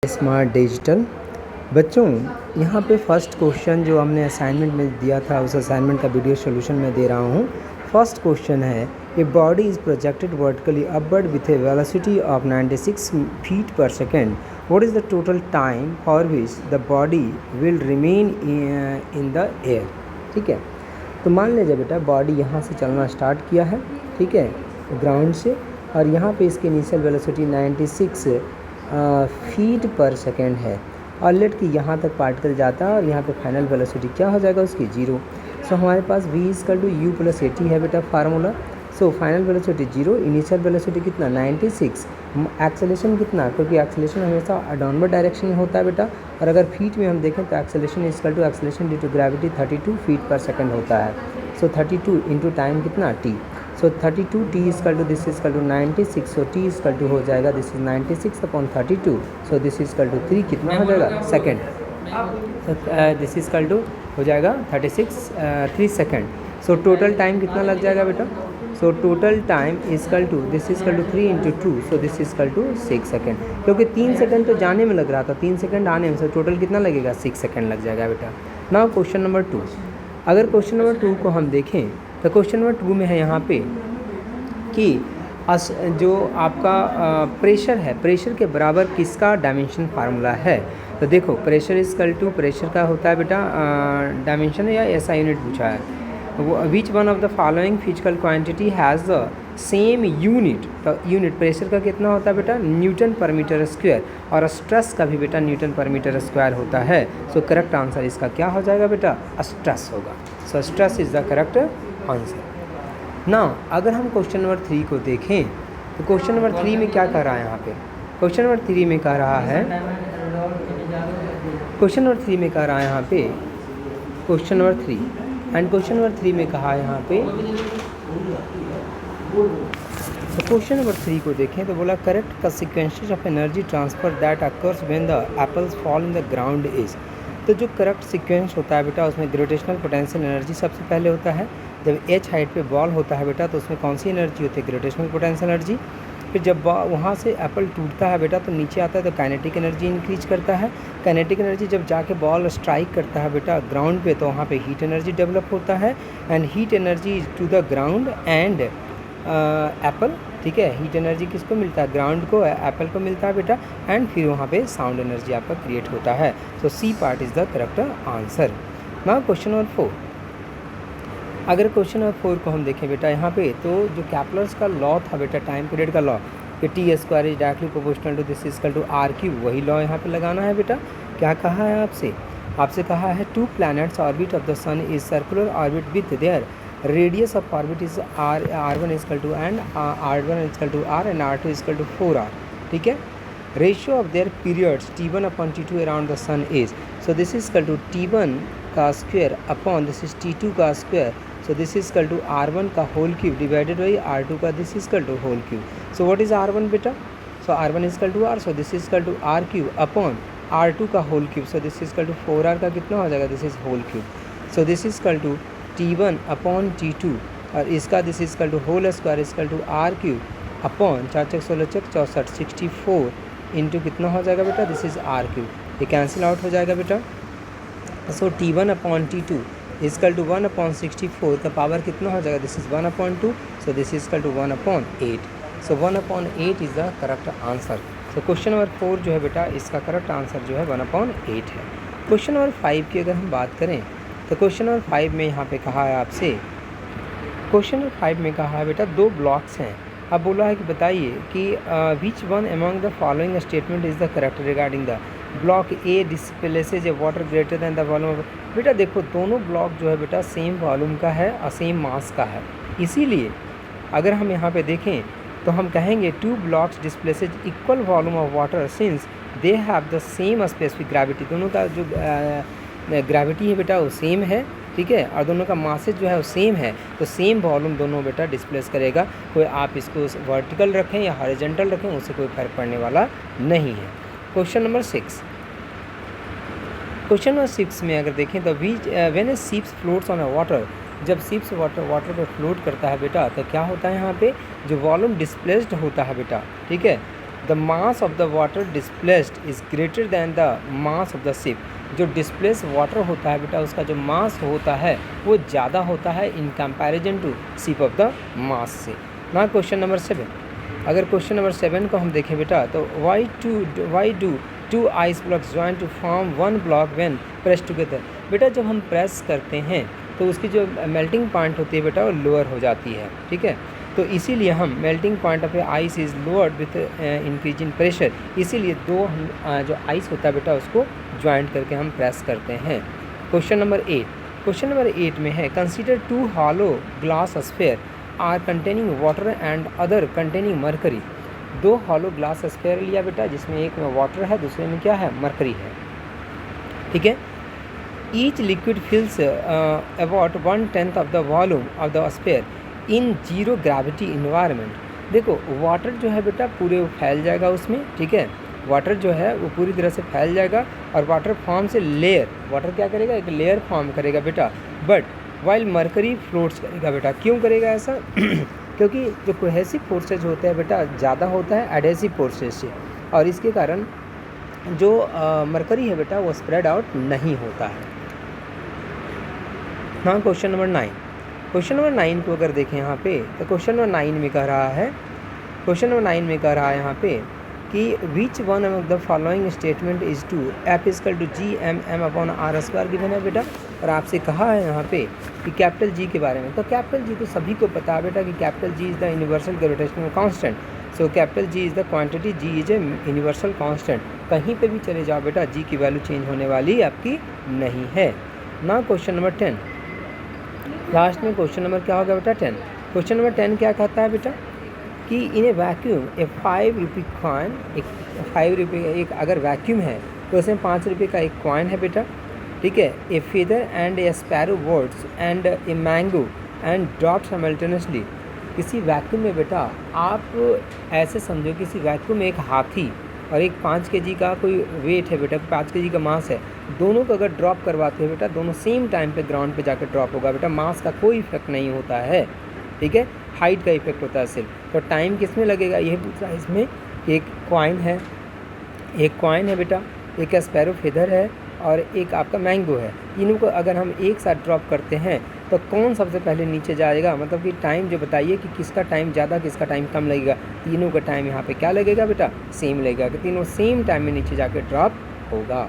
Smart digital. बच्चों, यहाँ पे फर्स्ट क्वेश्चन जो हमने असाइनमेंट में दिया था उस असाइनमेंट का वीडियो सॉल्यूशन मैं दे रहा हूँ। फर्स्ट क्वेश्चन है, a body is projected vertically upward with a velocity of 96 feet पर second. What is the total time for which the body will remain in the air. ठीक है, तो मान लीजिए बेटा बॉडी यहाँ से चलना स्टार्ट किया है, ठीक है, ग्राउंड से, और यहाँ पे इसकी इनिशियल वेलोसिटी 96 फीट पर सेकेंड है, और लेट कि यहाँ तक पार्टिकल जाता है और यहाँ पे फाइनल वेलोसिटी क्या हो जाएगा उसकी 0। सो हमारे पास v equal to U plus A T है बेटा formula. So final velocity 0, initial velocity कितना 96, एक्सेलेरेशन कितना, क्योंकि एक्सेलेरेशन हमेशा डाउनवर्ड डायरेक्शन में होता है बेटा, और अगर फीट में हम देखें तो acceleration equal to acceleration due to gravity 32 feet पर सेकेंड होता है। सो 32 इंटू टाइम कितना t। So 32 t equal to this equal to 96। So t equal to हो जाएगा this is 96 upon 32। So this equal to 3 कितना हो जाएगा second. This equal to हो जाएगा 3 सेकेंड। सो टोटल टाइम कितना लग जाएगा बेटा। So total time equal to this equal to 3 into 2। So this equal to 6 second, क्योंकि 3 सेकेंड तो जाने में लग रहा था, 3 सेकेंड आने में, सो टोटल कितना लगेगा 6 सेकेंड लग जाएगा बेटा। Now question number 2। अगर क्वेश्चन नंबर 2 को हम देखें तो क्वेश्चन नंबर 2 में है यहाँ पे कि जो आपका प्रेशर है, प्रेशर के बराबर किसका डायमेंशन फार्मूला है। तो देखो प्रेशर इक्वल टू, प्रेशर का होता है बेटा डायमेंशन या ऐसा यूनिट पूछा है, विच one of the following physical quantity has the same unit. तो यूनिट प्रेशर का कितना होता है बेटा न्यूटन पर मीटर स्क्वायर, और स्ट्रेस का भी बेटा न्यूटन पर मीटर स्क्वायर होता है। सो करेक्ट आंसर इसका क्या हो जाएगा बेटा स्ट्रेस होगा। So stress is the correct answer. Now अगर हम क्वेश्चन नंबर 3 को देखें तो क्वेश्चन नंबर 3 में क्या कह रहा है यहाँ पे। क्वेश्चन नंबर 3 में कह रहा है, क्वेश्चन नंबर 3 में कह रहा है यहाँ पे, question number 3 and question number 3 में कहा है यहाँ पे, तो क्वेश्चन नंबर 3 को देखें तो बोला correct the sequences of energy transfer that occurs when the apples fall in the ground is. तो जो करेक्ट सीक्वेंस होता है बेटा उसमें ग्रेविटेशनल पोटेंशियल एनर्जी सबसे पहले होता है। जब h हाइट पे बॉल होता है बेटा तो उसमें कौन सी एनर्जी होती है ग्रेविटेशनल पोटेंशियल एनर्जी। फिर जब वहाँ से एप्पल टूटता है बेटा तो नीचे आता है तो काइनेटिक एनर्जी इंक्रीज करता है। काइनेटिक एनर्जी जब जाके बॉल स्ट्राइक करता है बेटा ग्राउंड पे तो वहाँ पे हीट एनर्जी डेवलप होता है, and heat energy to the ground and apple. ठीक है, हीट एनर्जी किसको मिलता है ग्राउंड को, एप्पल को मिलता है बेटा, एंड फिर वहाँ पे साउंड एनर्जी आपका क्रिएट होता है। So C part is the correct answer. Now question number 4। अगर क्वेश्चन नंबर 4 को हम देखें बेटा यहाँ पे तो जो कैपलर्स का लॉ था बेटा टाइम पीरियड का लॉ कि T square is directly proportional to this equal to R cube, वही लॉ यहाँ पे लगाना है बेटा। क्या कहा है आपसे कहा है 2 planets orbit of the sun is circular orbit with their radius of orbit is r1 equal to and r1 equal to r and r2 equal to 4r। ठीक है, ratio of their periods t1 upon t2 around the sun is, so this is equal to t1 का square upon this is t2 का square. So this is equal to r1 का whole cube divided by r2 का this is equal to whole cube. So what is r1 बेटा, so r1 is equal to r, so this is equal to r cube upon r2 का whole cube. So this is equal to 4r का कितना हो जाएगा this is whole cube. So this is equal to t1 upon t2, और इसका this is equal to whole square is equal to r cube upon 4 चक 16 चक 64 64 into कितना हो जाएगा बेटा दिस इज r क्यूब। ये कैंसिल आउट हो जाएगा बेटा। So t1 upon t2 equal to 1 upon 64 का पावर कितना हो जाएगा this is 1 upon 2। So this is equal to 1 upon 8। So 1 upon 8 is the correct answer. So question number 4 जो है बेटा इसका करेक्ट आंसर जो है 1 अपॉन 8 है। क्वेश्चन नंबर 5 की अगर हम बात करें तो क्वेश्चन नंबर 5 में यहाँ पे कहा है आपसे, क्वेश्चन नंबर 5 में कहा है बेटा 2 ब्लॉक्स हैं। अब बोला है कि बताइए कि which one among the following statement is the correct regarding the block A displaces a water greater than the volume. बेटा देखो दोनों ब्लॉक जो है बेटा सेम वॉल्यूम का है और सेम मास का है, इसीलिए अगर हम यहाँ पे देखें तो हम कहेंगे 2 blocks displaces equal volume of water since they have the same specific gravity. दोनों का जो ग्रेविटी है बेटा वो सेम है, ठीक है, और दोनों का मासेज जो है वो सेम है, तो सेम वॉल्यूम दोनों बेटा डिस्प्लेस करेगा। कोई आप इसको वर्टिकल रखें या हॉरिजॉन्टल रखें उससे कोई फर्क पड़ने वाला नहीं है। Question number 6। क्वेश्चन नंबर 6 में अगर देखें तो when A ships floats on a water, जब शिप्स वाटर पे फ्लोट करता है बेटा तो क्या होता है यहाँ पे जो वॉल्यूम डिस्प्लेस्ड होता है बेटा, ठीक है, the mass of the water displaced is greater than the mass of the ship. जो डिस्प्लेस वाटर होता है बेटा उसका जो मास होता है वो ज़्यादा होता है in comparison to ship of the mass से। ना क्वेश्चन नंबर 7, अगर क्वेश्चन नंबर 7 को हम देखें बेटा तो why do two ice blocks join to form one block when press together. बेटा जब हम प्रेस करते हैं तो उसकी जो मेल्टिंग पॉइंट होती है बेटा वो लोअर हो जाती है, ठीक है। तो इसीलिए हम melting point of ice is lowered with increase in pressure, इसीलिए हम जो आइस होता है बेटा उसको ज्वाइंट करके हम प्रेस करते हैं। क्वेश्चन नंबर 8 में है consider 2 hollow glass sphere are containing water and other containing mercury. 2 hollow glass sphere लिया बेटा जिसमें एक में वाटर है दूसरे में क्या है, मरकरी है, ठीक है। Each liquid fills about 1/10 of the volume of the sphere in zero gravity environment. देखो वाटर जो है बेटा पूरे फैल जाएगा उसमें, ठीक है। वाटर जो है वो पूरी तरह से फैल जाएगा और वाटर फॉर्म से लेयर, वाटर क्या करेगा, एक लेयर फॉर्म करेगा बेटा, बट वाइल मरकरी फ्लोट्स करेगा बेटा। क्यों करेगा ऐसा? क्योंकि जो कोहेसिव फोर्सेज होते हैं बेटा ज़्यादा होता है एडहेसिव फोर्सेज से, और इसके कारण जो मरकरी है बेटा वो स्प्रेड आउट नहीं होता है। हाँ क्वेश्चन नंबर 9 को अगर देखें यहाँ पे तो क्वेश्चन नंबर 9 में कह रहा है यहाँ पे कि which one of the following statement is true F is equal to G M M upon R square given है बेटा, और आपसे कहा है यहाँ पे कि कैपिटल जी के बारे में। तो कैपिटल जी तो सभी को पता है बेटा कि capital G is the universal gravitational constant. So capital G is the quantity, G is a universal constant. कहीं पे भी चले जाओ बेटा जी की वैल्यू चेंज होने वाली आपकी नहीं है ना। क्वेश्चन नंबर 10, लास्ट में क्वेश्चन नंबर क्या होगा बेटा 10। क्वेश्चन नंबर 10 क्या कहता है बेटा कि इन ए वैक्यूम ए 5 रुपये कॉइन, एक 5 रुपये एक अगर वैक्यूम है तो उसमें 5 रुपये का एक कॉइन है बेटा, ठीक है। A feather and a sparrow birds and a mango and drop simultaneously. किसी वैक्यूम में बेटा आप ऐसे समझो किसी वैक्यूम में एक हाथी और एक 5 kg का कोई वेट है बेटा, 5 kg का मास है, दोनों को अगर ड्रॉप करवाते हैं बेटा दोनों सेम टाइम पे ग्राउंड पे जाकर ड्रॉप होगा बेटा। मास का कोई इफेक्ट नहीं होता है, ठीक है, हाइट का इफेक्ट होता है सिर्फ। तो टाइम किस में लगेगा ये पूछा इसमें। एक कॉइन है बेटा, एक स्पैरो फेदर है और एक आपका मैंगो है। तीनों को अगर हम एक साथ ड्रॉप करते हैं तो कौन सबसे पहले नीचे जाएगा, मतलब कि टाइम जो बताइए कि किसका टाइम ज़्यादा किसका टाइम कम लगेगा। तीनों का टाइम यहाँ पे क्या लगेगा बेटा, सेम लगेगा, कि तीनों सेम टाइम में नीचे जाके ड्रॉप होगा।